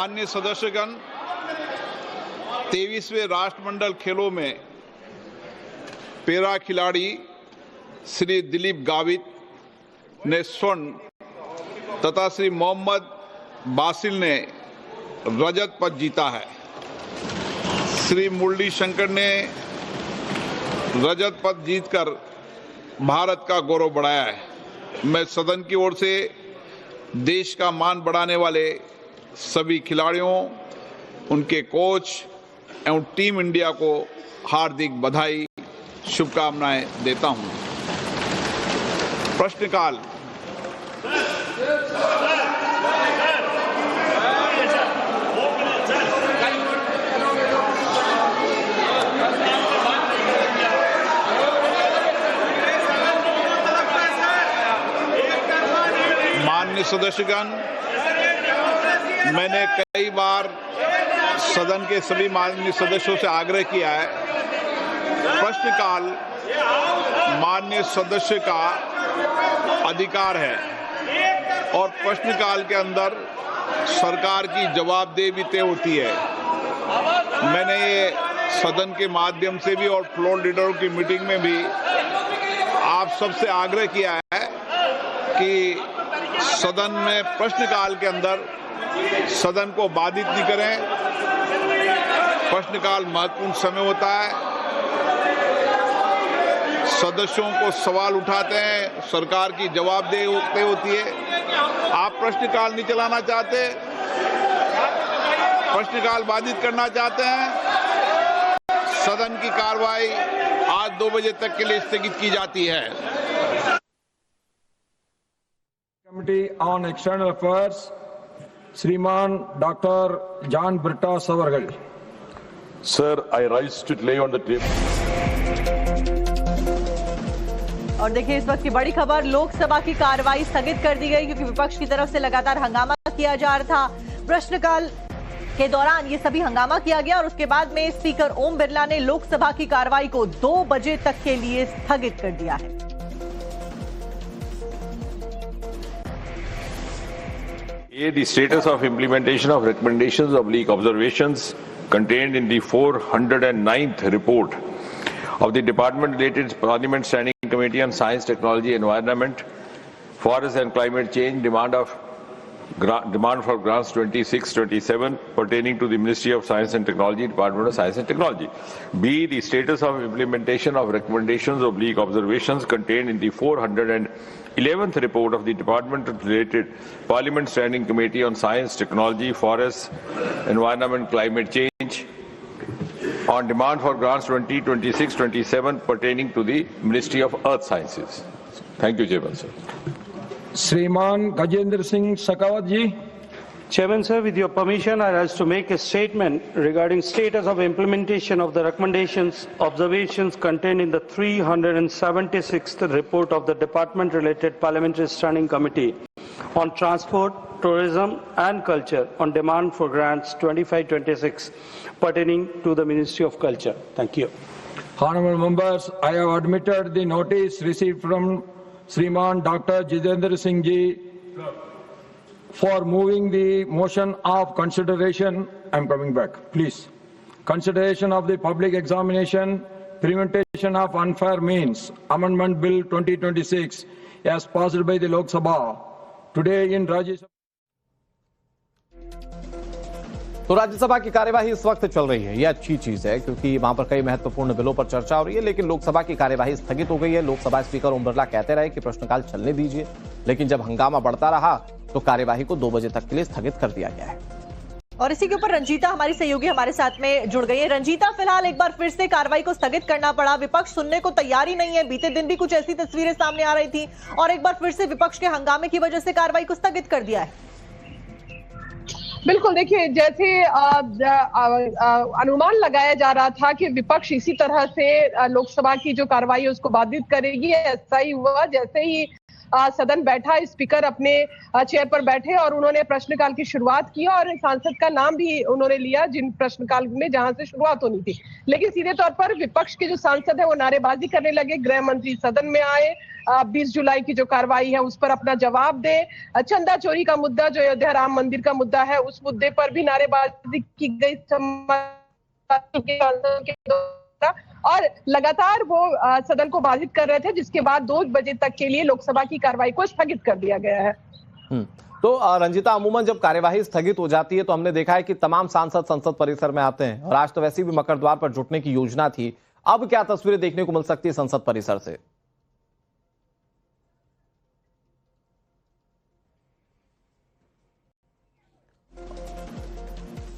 माननीय सदस्यगण, 23वें राष्ट्रमंडल खेलों में पैरा खिलाड़ी श्री दिलीप गावित ने स्वर्ण तथा श्री मोहम्मद बासिल ने रजत पदक जीता है। श्री मुरली शंकर ने रजत पदक जीतकर भारत का गौरव बढ़ाया है। मैं सदन की ओर से देश का मान बढ़ाने वाले सभी खिलाड़ियों, उनके कोच एवं टीम इंडिया को हार्दिक बधाई, शुभकामनाएं देता हूं। प्रश्नकाल। माननीय सदस्यगण, मैंने कई बार सदन के सभी माननीय सदस्यों से आग्रह किया है, प्रश्नकाल माननीय सदस्य का अधिकार है और प्रश्नकाल के अंदर सरकार की जवाबदेही भी तय होती है। मैंने ये सदन के माध्यम से भी और फ्लोर लीडरों की मीटिंग में भी आप सबसे आग्रह किया है कि सदन में प्रश्नकाल के अंदर सदन को बाधित नहीं करें। प्रश्नकाल महत्वपूर्ण समय होता है, सदस्यों को सवाल उठाते हैं, सरकार की जवाबदेही होती है। आप प्रश्नकाल नहीं चलाना चाहते, प्रश्नकाल बाधित करना चाहते हैं, सदन की कार्रवाई आज 2 बजे तक के लिए स्थगित की जाती है। कमिटी ऑन एक्सटर्नल अफेयर्स, श्रीमान डॉक्टर जॉन ब्रिटा सवर्गल। Sir, I rise to lay on the table. और देखिए, इस वक्त की बड़ी खबर, लोकसभा की कार्रवाई स्थगित कर दी गई क्योंकि विपक्ष की तरफ से लगातार हंगामा किया जा रहा था। प्रश्नकाल के दौरान ये सभी हंगामा किया गया और उसके बाद में स्पीकर ओम बिरला ने लोकसभा की कार्रवाई को 2 बजे तक के लिए स्थगित कर दिया है। The status of implementation of recommendations of leak observations contained in the 409th report of the Department related Parliament Standing Committee on Science, Technology, Environment, Forest and Climate Change, demand for grants 26-27 pertaining to the Ministry of Science and Technology, Department of Science and Technology. B, the status of implementation of recommendations of leak observations contained in the 411th report of the Department related Parliament Standing Committee on Science, Technology, Forests, Environment, Climate Change, on demand for grants 2026-27 pertaining to the Ministry of Earth Sciences. Thank you, Chairman, sir. श्रीमान गजेंद्र सिंह शेखावत जी। Chairman, sir, with your permission, I rise to make a statement regarding status of implementation of the recommendations, observations contained in the 376th report of the Department-related Parliamentary Standing Committee on Transport, Tourism and Culture on demand for grants 25-26 pertaining to the Ministry of Culture. Thank you. Honorable members, I have admitted the notice received from Shriman Dr. Jitendra Singh ji for moving the motion of consideration. I am coming back, please. Consideration of the public examination, prevention of unfair means, Amendment Bill 2026 as passed by the Lok Sabha. Today in Rajya Sabha. तो राज्यसभा की कार्यवाही इस वक्त चल रही है, यह अच्छी चीज है क्योंकि वहां पर कई महत्वपूर्ण बिलों पर चर्चा हो रही है, लेकिन लोकसभा की कार्यवाही स्थगित हो गई है। लोकसभा स्पीकर ओम बिरला कहते रहे कि प्रश्नकाल चलने दीजिए, लेकिन जब हंगामा बढ़ता रहा तो कार्यवाही को 2 बजे तक के लिए स्थगित कर दिया गया है। और इसी के ऊपर रंजीता हमारी सहयोगी हमारे साथ में जुड़ गई है। रंजीता, फिलहाल एक बार फिर से कार्रवाई को स्थगित करना पड़ा, विपक्ष सुनने को तैयार ही नहीं है। बीते दिन भी कुछ ऐसी तस्वीरें सामने आ रही थी और एक बार फिर से विपक्ष के हंगामे की वजह से कार्रवाई को स्थगित कर दिया है। बिल्कुल, देखिए, जैसे अनुमान लगाया जा रहा था कि विपक्ष इसी तरह से लोकसभा की जो कार्रवाई है उसको बाधित करेगी, ऐसा ही हुआ। जैसे ही सदन बैठा, स्पीकर अपने चेयर पर बैठे और उन्होंने प्रश्नकाल की शुरुआत की और सांसद का नाम भी उन्होंने लिया जिन प्रश्नकाल में जहां से शुरुआत होनी थी। लेकिन सीधे तौर पर विपक्ष के जो सांसद है वो नारेबाजी करने लगे। गृह मंत्री सदन में आए, 20 जुलाई की जो कार्रवाई है उस पर अपना जवाब दे, चंदा चोरी का मुद्दा जो अयोध्या राम मंदिर का मुद्दा है उस मुद्दे पर भी नारेबाजी की गई और लगातार वो सदन को बाधित कर रहे थे, जिसके बाद 2 बजे तक के लिए लोकसभा की कार्रवाई को स्थगित कर दिया गया है। तो रंजिता, अमूमन जब कार्यवाही स्थगित हो जाती है तो हमने देखा है कि तमाम सांसद संसद परिसर में आते हैं और आज तो वैसे भी मकर द्वार पर जुटने की योजना थी। अब क्या तस्वीरें देखने को मिल सकती है संसद परिसर से?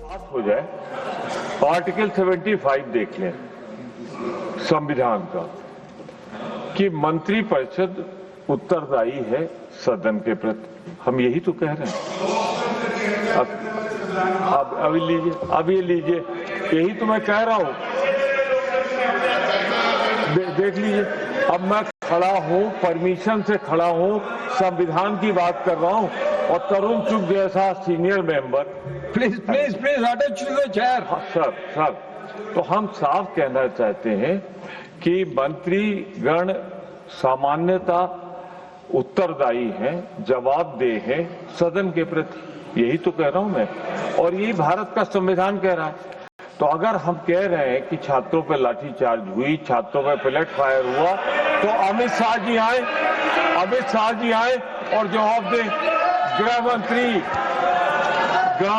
बात हो जाए, आर्टिकल 75 देख लें संविधान का कि मंत्रिपरिषद उत्तरदायी है सदन के प्रति। हम यही तो कह रहे हैं। अब अभी लीजिए, अब ये लीजिए, यही तो मैं कह रहा हूं। देख लीजिए, अब मैं खड़ा हूं, परमिशन से खड़ा हूं, संविधान की बात कर रहा हूं और तरुण चुग जैसा senior member please attach to the chair. Sir, तो हम साफ कहना चाहते हैं कि मंत्रीगण सामान्यता उत्तरदायी हैं, जवाबदेह हैं सदन के प्रति। यही तो कह रहा हूं मैं, और यही भारत का संविधान कह रहा है। तो अगर हम कह रहे हैं कि छात्रों पर लाठीचार्ज हुई, छात्रों पर पैलेट फायर हुआ, तो अमित शाह जी आए और जवाब दे। गृह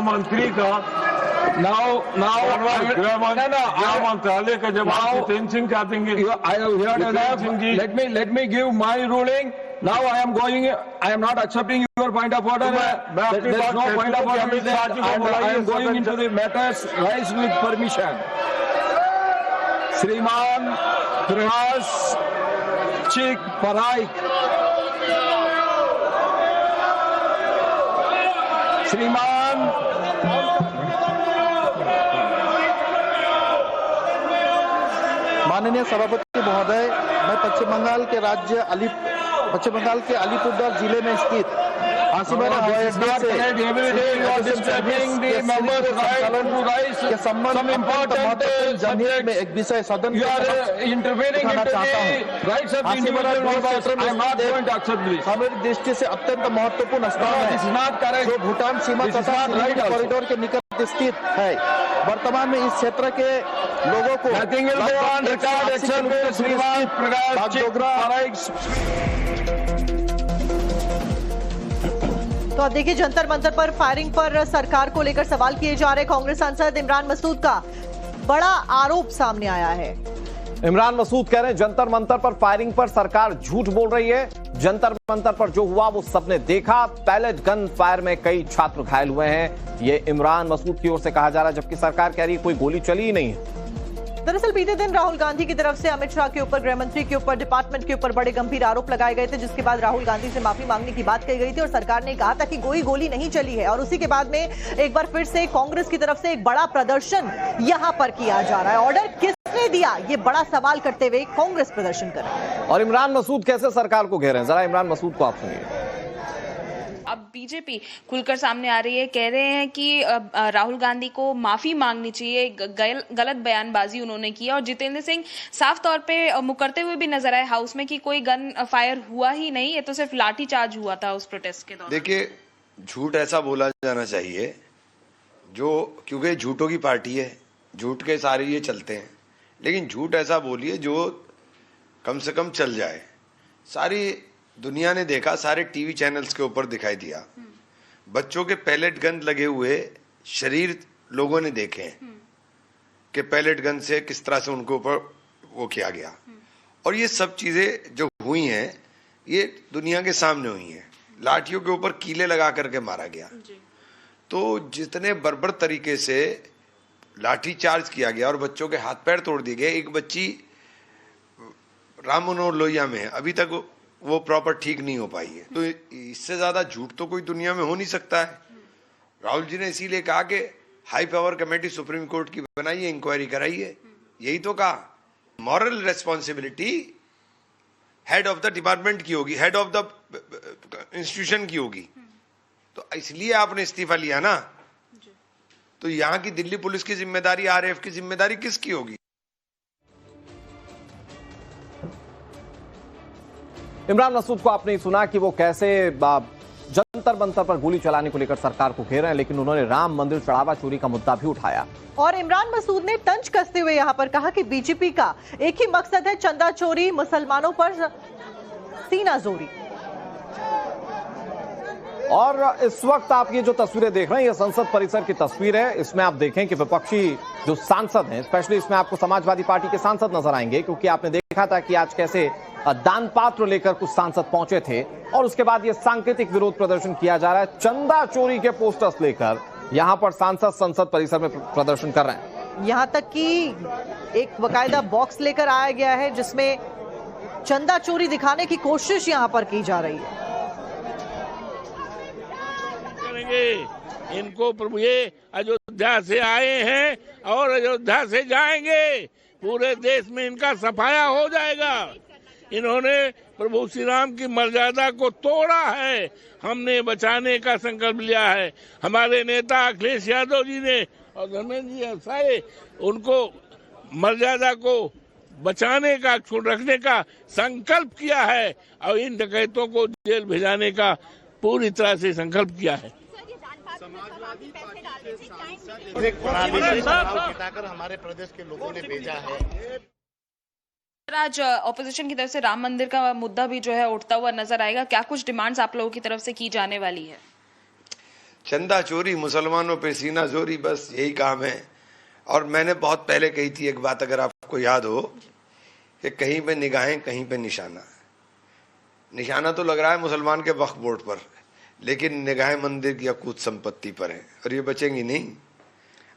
मंत्री का गृह मंत्रालय का जवाब जितेंद्र सिंह क्या देंगे? Let me give my ruling. Now I am not accepting your point of order. There is no point of order with that, and I am going into the matters raised with permission. श्रीमान प्रकाश चिक पराइक, श्रीमान माननीय सभापति महोदय, मैं पश्चिम बंगाल के अलीपुरद्वार जिले में स्थित आसिमारा हवाई अड्डे के संबंध महत्वपूर्ण जनहित में एक विषय सदन उठाना चाहता हूँ। हमारी दृष्टि से अत्यंत महत्वपूर्ण स्थान है जो भूटान सीमा तथा कॉरिडोर के निकट स्थित है। वर्तमान में इस क्षेत्र के लोगों को तो अब देखिए, जंतर मंतर पर फायरिंग पर सरकार को लेकर सवाल किए जा रहे कांग्रेस सांसद इमरान मसूद का बड़ा आरोप सामने आया है। इमरान मसूद कह रहे हैं जंतर मंतर पर फायरिंग पर सरकार झूठ बोल रही है। जंतर मंतर पर जो हुआ वो सबने देखा। पैलेट गन फायर में कई छात्र घायल हुए हैं, ये इमरान मसूद की ओर से कहा जा रहा है, जबकि सरकार कह रही है कोई गोली चली ही नहीं है। दरअसल बीते दिन राहुल गांधी की तरफ से अमित शाह के ऊपर, गृह मंत्री के ऊपर, डिपार्टमेंट के ऊपर बड़े गंभीर आरोप लगाए गए थे, जिसके बाद राहुल गांधी से माफी मांगने की बात कही गई थी और सरकार ने कहा था कि कोई गोली नहीं चली है। और उसी के बाद में एक बार फिर से कांग्रेस की तरफ से एक बड़ा प्रदर्शन यहां पर किया जा रहा है। ऑर्डर किसने दिया, ये बड़ा सवाल करते हुए कांग्रेस प्रदर्शन कर रही है। और इमरान मसूद कैसे सरकार को घेर रहे हैं, जरा इमरान मसूद को आप सुनिए। अब बीजेपी खुलकर सामने आ रही है, कह रहे हैं कि राहुल गांधी को माफी मांगनी चाहिए, गलत बयानबाजी उन्होंने की। और जितेंद्र सिंह साफ तौर पे मुकरते हुए भी नजर आए हाउस में कि कोई गन फायर हुआ ही नहीं, ये तो सिर्फ लाठी चार्ज हुआ था उस प्रोटेस्ट के दौरान। देखिए, झूठ ऐसा बोला जाना चाहिए जो, क्योंकि झूठों की पार्टी है, झूठ के सारे ये चलते हैं, लेकिन झूठ ऐसा बोलिए जो कम से कम चल जाए। सारी दुनिया ने देखा, सारे टीवी चैनल्स के ऊपर दिखाई दिया, बच्चों के पैलेट गन लगे हुए शरीर लोगों ने देखे हैं कि पैलेट गन से किस तरह से उनको ऊपर वो किया गया। और ये सब चीजें जो हुई हैं ये दुनिया के सामने हुई हैं। लाठियों के ऊपर कीले लगा करके मारा गया। तो जितने बर्बर तरीके से लाठी चार्ज किया गया और बच्चों के हाथ पैर तोड़ दिए गए। एक बच्ची राम मनोहर लोहिया में अभी तक वो प्रॉपर ठीक नहीं हो पाई है। तो इससे ज्यादा झूठ तो कोई दुनिया में हो नहीं सकता है। राहुल जी ने इसीलिए कहा कि high power committee supreme court की बनाइए, इंक्वायरी कराइए, यही तो कहा। Moral responsibility head of the department की होगी, हेड ऑफ द इंस्टीट्यूशन की होगी, तो इसलिए आपने इस्तीफा लिया ना। तो यहां की दिल्ली पुलिस की जिम्मेदारी, आरएएफ की जिम्मेदारी किसकी होगी? इमरान मसूद को आपने सुना कि वो कैसे जंतर मंतर पर गोली चलाने को लेकर सरकार को घेर रहे हैं, लेकिन उन्होंने राम मंदिर चढ़ावा चोरी का मुद्दा भी उठाया। और इमरान मसूद ने तंज कसते हुए यहां पर कहा कि बीजेपी का एक ही मकसद है, चंदा चोरी, मुसलमानों पर सीना जोरी। और इस वक्त आप ये जो तस्वीरें देख रहे हैं, ये संसद परिसर की तस्वीर है। इसमें आप देखें कि विपक्षी जो सांसद हैं, स्पेशली इसमें आपको समाजवादी पार्टी के सांसद नजर आएंगे, क्योंकि आपने देखा था कि आज कैसे दान पात्र लेकर कुछ सांसद पहुंचे थे और उसके बाद ये सांकेतिक विरोध प्रदर्शन किया जा रहा है। चंदा चोरी के पोस्टर्स लेकर यहां पर सांसद संसद परिसर में प्रदर्शन कर रहे हैं। यहां तक कि एक बकायदा बॉक्स लेकर आया गया है जिसमें चंदा चोरी दिखाने की कोशिश यहां पर की जा रही है। इनको प्रभु ये अयोध्या से आए हैं और अयोध्या से जाएंगे, पूरे देश में इनका सफाया हो जाएगा। इन्होंने प्रभु श्री राम की मर्यादा को तोड़ा है, हमने बचाने का संकल्प लिया है। हमारे नेता अखिलेश यादव जी ने और धर्मेंद्र जी सारे उनको मर्यादा को बचाने का, रखने का संकल्प किया है और इन डकैतों को जेल भेजाने का पूरी तरह से संकल्प किया है। समाजवादी पार्टी के सांसद हमारे प्रदेश के लोगों ने भेजा है। आज ऑपोजिशन की तरफ से राम मंदिर का मुद्दा भी जो है उठता हुआ नजर आएगा। क्या कुछ डिमांड्स आप लोगों की तरफ से की जाने वाली है? चंदा चोरी, मुसलमानों पे सीना जोरी, बस यही काम है। और मैंने बहुत पहले कही थी एक बात, अगर आपको याद हो, कि कहीं पे निगाहें कहीं पे निशाना। निशाना तो लग रहा है मुसलमान के वक्फ बोर्ड पर, लेकिन निगाहें मंदिर की अकूत संपत्ति पर है और ये बचेंगी नहीं।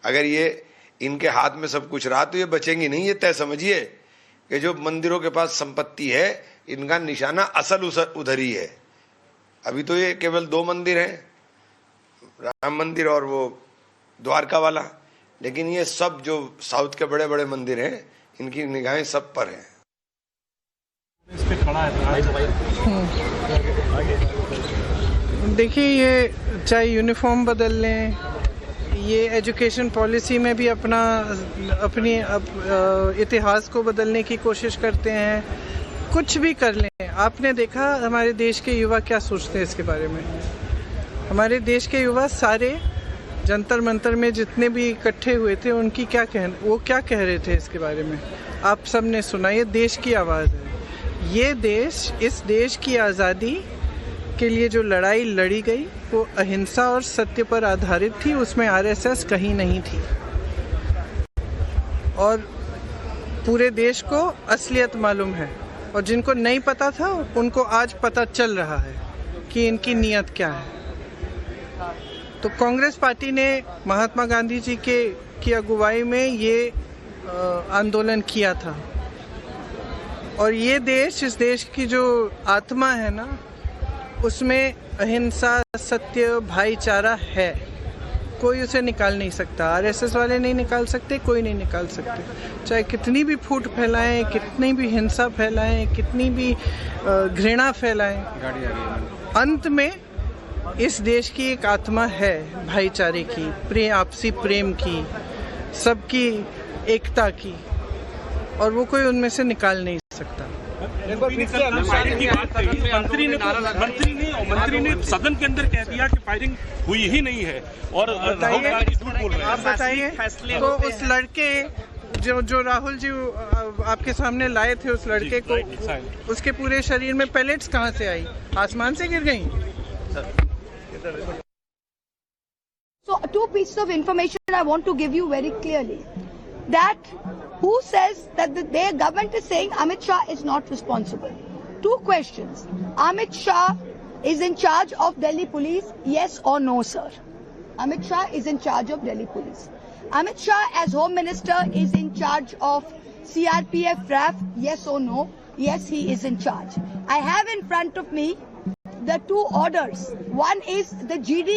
अगर ये इनके हाथ में सब कुछ रहा तो ये बचेंगी नहीं। ये तय समझिए कि जो मंदिरों के पास संपत्ति है, इनका निशाना असल उधर ही है। अभी तो ये केवल 2 मंदिर हैं, राम मंदिर और वो द्वारका वाला, लेकिन ये सब जो साउथ के बड़े बड़े मंदिर हैं, इनकी निगाहें सब पर हैं। देखिए, ये चाहे यूनिफॉर्म बदल लें, ये एजुकेशन पॉलिसी में भी अपनी इतिहास को बदलने की कोशिश करते हैं, कुछ भी कर लें। आपने देखा हमारे देश के युवा क्या सोचते हैं इसके बारे में। हमारे देश के युवा सारे जंतर मंतर में जितने भी इकट्ठे हुए थे, उनकी वो क्या कह रहे थे इसके बारे में आप सब ने सुना। ये देश की आवाज़ है। ये देश, इस देश की आज़ादी के लिए जो लड़ाई लड़ी गई वो अहिंसा और सत्य पर आधारित थी, उसमें आरएसएस कहीं नहीं थी। और पूरे देश को असलियत मालूम है, और जिनको नहीं पता था उनको आज पता चल रहा है कि इनकी नीयत क्या है। तो कांग्रेस पार्टी ने महात्मा गांधी जी की अगुवाई में ये आंदोलन किया था। और ये देश, इस देश की जो आत्मा है ना, उसमें अहिंसा, सत्य, भाईचारा है। कोई उसे निकाल नहीं सकता। आरएसएस वाले नहीं निकाल सकते, कोई नहीं निकाल सकते। चाहे कितनी भी फूट फैलाएं, कितनी भी हिंसा फैलाएं, कितनी भी घृणा फैलाएं, अंत में इस देश की एक आत्मा है भाईचारे की, आपसी प्रेम की, सबकी एकता की, और वो कोई उनमें से निकाल नहीं सकता। मंत्री ने सदन के अंदर कह दिया कि फायरिंग हुई ही नहीं है, और आप बताइए तो उस लड़के जो राहुल जी आपके सामने लाए थे, उस लड़के को, उसके पूरे शरीर में पैलेट्स कहाँ से आई? आसमान से गिर गई? So 2 pieces of information I want to give you very clearly. That who says that their government is saying Amit Shah is not responsible? 2 questions. Amit Shah is in charge of Delhi police, yes or no, sir? Amit Shah is in charge of Delhi police. Amit Shah as Home Minister is in charge of CRPF, RAF, yes or no? Yes, he is in charge. I have in front of me the 2 orders. One is the GD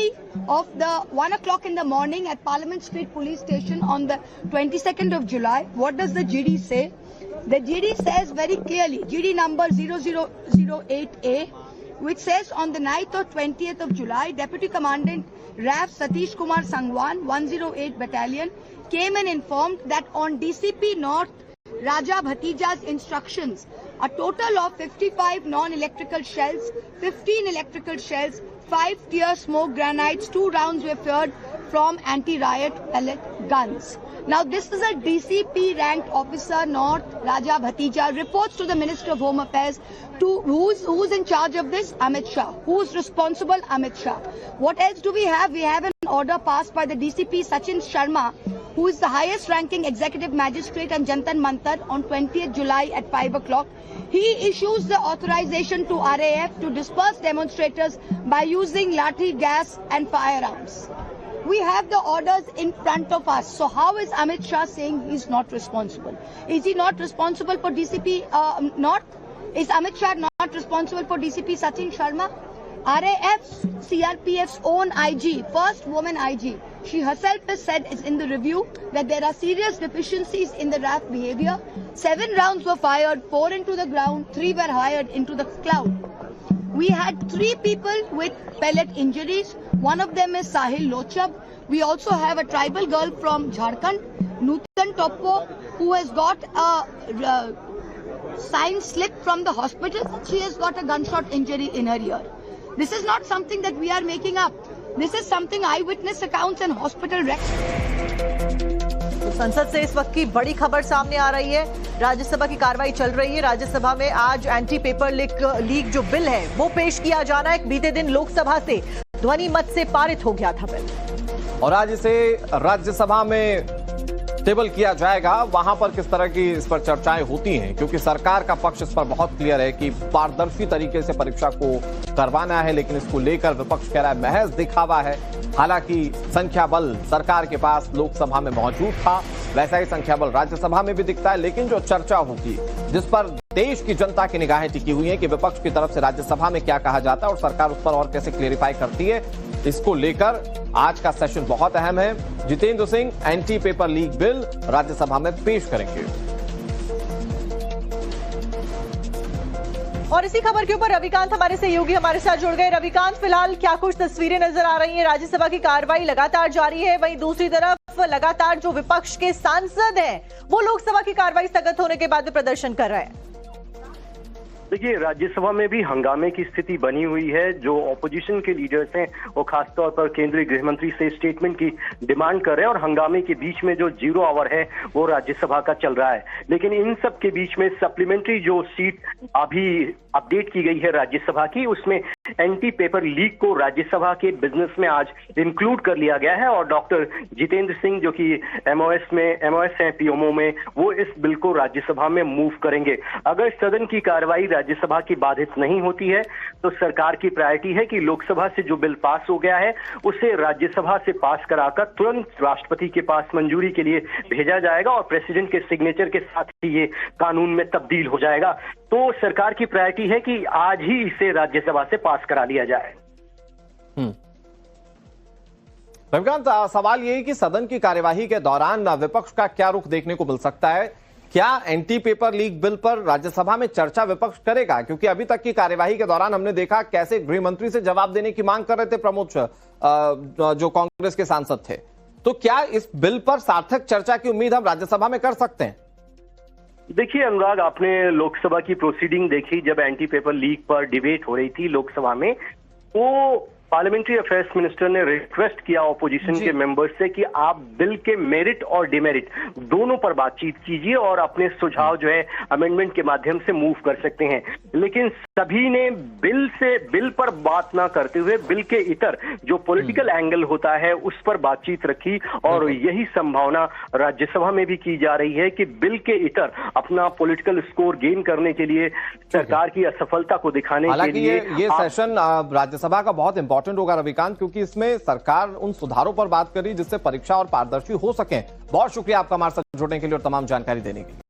of the 1 o'clock in the morning at Parliament Street Police Station on the 22nd of July. What does the GD say? The GD says very clearly, GD number 0008A, which says on the night of 20th of July, Deputy Commandant RAF Satish Kumar Sangwan, 108 Battalion, came and informed that on DCP North Raja Bhatija's instructions, a total of 55 non-electrical shells, 15 electrical shells, 5 tear smoke granites, 2 rounds were fired from anti-riot pellet guns. Now this is a DCP ranked officer, North Raja Bhatija, reports to the Minister of Home Affairs. Who's in charge of this? Amit Shah. Who's responsible? Amit Shah. What else do we have? We have an order passed by the DCP Sachin Sharma, who is the highest ranking executive magistrate and Jantan Mantar, on 20th July at 5 o'clock. He issues the authorization to RAF to disperse demonstrators by using lathi gas and firearms. We have the orders in front of us. So how is Amit Shah saying he's not responsible? Is he not responsible for DCP North? Is Amit Shah not responsible for DCP Sachin Sharma? RAF's CRPF's own IG, first woman IG, she herself has said is in the review that there are serious deficiencies in the RAF behavior. 7 rounds were fired, 4 into the ground, 3 were fired into the cloud. We had 3 people with pellet injuries. One of them is Sahil Lochab. We also have a tribal girl from Jharkhand, Nutan Toppo, who has got a sign slip from the hospital. She has got a gunshot injury in her ear. This is not something that we are making up. This is something eyewitness accounts and hospital records. तो संसद से इस वक्त की बड़ी खबर सामने आ रही है। राज्यसभा की कार्रवाई चल रही है। राज्यसभा में आज एंटी पेपर लीक जो बिल है वो पेश किया जाना है। बीते दिन लोकसभा से ध्वनि मत से पारित हो गया था बिल, और आज इसे राज्यसभा में टेबल किया जाएगा। वहां पर किस तरह की इस पर चर्चाएं होती हैं, क्योंकि सरकार का पक्ष इस पर बहुत क्लियर है कि पारदर्शी तरीके से परीक्षा को करवाना है, लेकिन इसको लेकर विपक्ष कह रहा है महज दिखावा है। हालांकि संख्या बल सरकार के पास लोकसभा में मौजूद था, वैसा ही संख्या बल राज्यसभा में भी दिखता है, लेकिन जो चर्चा होगी, जिस पर देश की जनता की निगाहें टिकी हुई हैं कि विपक्ष की तरफ से राज्यसभा में क्या कहा जाता है और सरकार उस पर और कैसे क्लेरिफाई करती है, इसको लेकर आज का सेशन बहुत अहम है। Jitendra Singh anti paper leak bill Rajya Sabha में पेश करेंगे। और इसी खबर के ऊपर रविकांत हमारे सहयोगी हमारे साथ जुड़ गए। रविकांत, फिलहाल क्या कुछ तस्वीरें नजर आ रही हैं? राज्यसभा की कार्रवाई लगातार जारी है, वहीं दूसरी तरफ लगातार जो विपक्ष के सांसद हैं वो लोकसभा की कार्रवाई स्थगित होने के बाद प्रदर्शन कर रहे हैं। देखिए, राज्यसभा में भी हंगामे की स्थिति बनी हुई है। जो ऑपोजिशन के लीडर्स हैं वो खासतौर पर केंद्रीय गृह मंत्री से स्टेटमेंट की डिमांड कर रहे हैं, और हंगामे के बीच में जो 0 आवर है वो राज्यसभा का चल रहा है। लेकिन इन सब के बीच में सप्लीमेंट्री जो सीट अभी अपडेट की गई है राज्यसभा की, उसमें एंटी पेपर लीक को राज्यसभा के बिजनेस में आज इंक्लूड कर लिया गया है, और डॉक्टर जितेंद्र सिंह जो कि एमओएस हैं पीएमओ में, वो इस बिल को राज्यसभा में मूव करेंगे। अगर सदन की कार्रवाई राज्यसभा की बाधित नहीं होती है तो सरकार की प्रायोरिटी है कि लोकसभा से जो बिल पास हो गया है उसे राज्यसभा से पास कराकर तुरंत राष्ट्रपति के पास मंजूरी के लिए भेजा जाएगा, और प्रेसिडेंट के सिग्नेचर के साथ ही ये कानून में तब्दील हो जाएगा। तो सरकार की प्रायोरिटी है कि आज ही इसे राज्यसभा से पास करा लिया जाए। रविकांत, सवाल ये है कि सदन की कार्यवाही के दौरान विपक्ष का क्या रुख देखने को मिल सकता है? क्या एंटी पेपर लीक बिल पर राज्यसभा में चर्चा विपक्ष करेगा? क्योंकि अभी तक की कार्यवाही के दौरान हमने देखा कैसे गृह मंत्री से जवाब देने की मांग कर रहे थे प्रमोद जो कांग्रेस के सांसद थे। तो क्या इस बिल पर सार्थक चर्चा की उम्मीद हम राज्यसभा में कर सकते हैं? देखिए अनुराग, आपने लोकसभा की प्रोसीडिंग देखी जब एंटी पेपर लीक पर डिबेट हो रही थी लोकसभा में, तो पार्लियामेंट्री अफेयर्स मिनिस्टर ने रिक्वेस्ट किया ऑपोजिशन के मेंबर्स से कि आप बिल के मेरिट और डिमेरिट दोनों पर बातचीत कीजिए और अपने सुझाव जो है अमेंडमेंट के माध्यम से मूव कर सकते हैं। लेकिन सभी ने बिल पर बात ना करते हुए बिल के इतर जो पॉलिटिकल एंगल होता है उस पर बातचीत रखी, और यही संभावना राज्यसभा में भी की जा रही है कि बिल के इतर अपना पॉलिटिकल स्कोर गेन करने के लिए सरकार की असफलता को दिखाने के लिए ये सेशन राज्यसभा का बहुत इंपॉर्टेंट होगा रविकांत, क्योंकि इसमें सरकार उन सुधारों पर बात करी जिससे परीक्षा और पारदर्शी हो सके। बहुत शुक्रिया आपका हमारे साथ जुड़ने के लिए और तमाम जानकारी देने के लिए।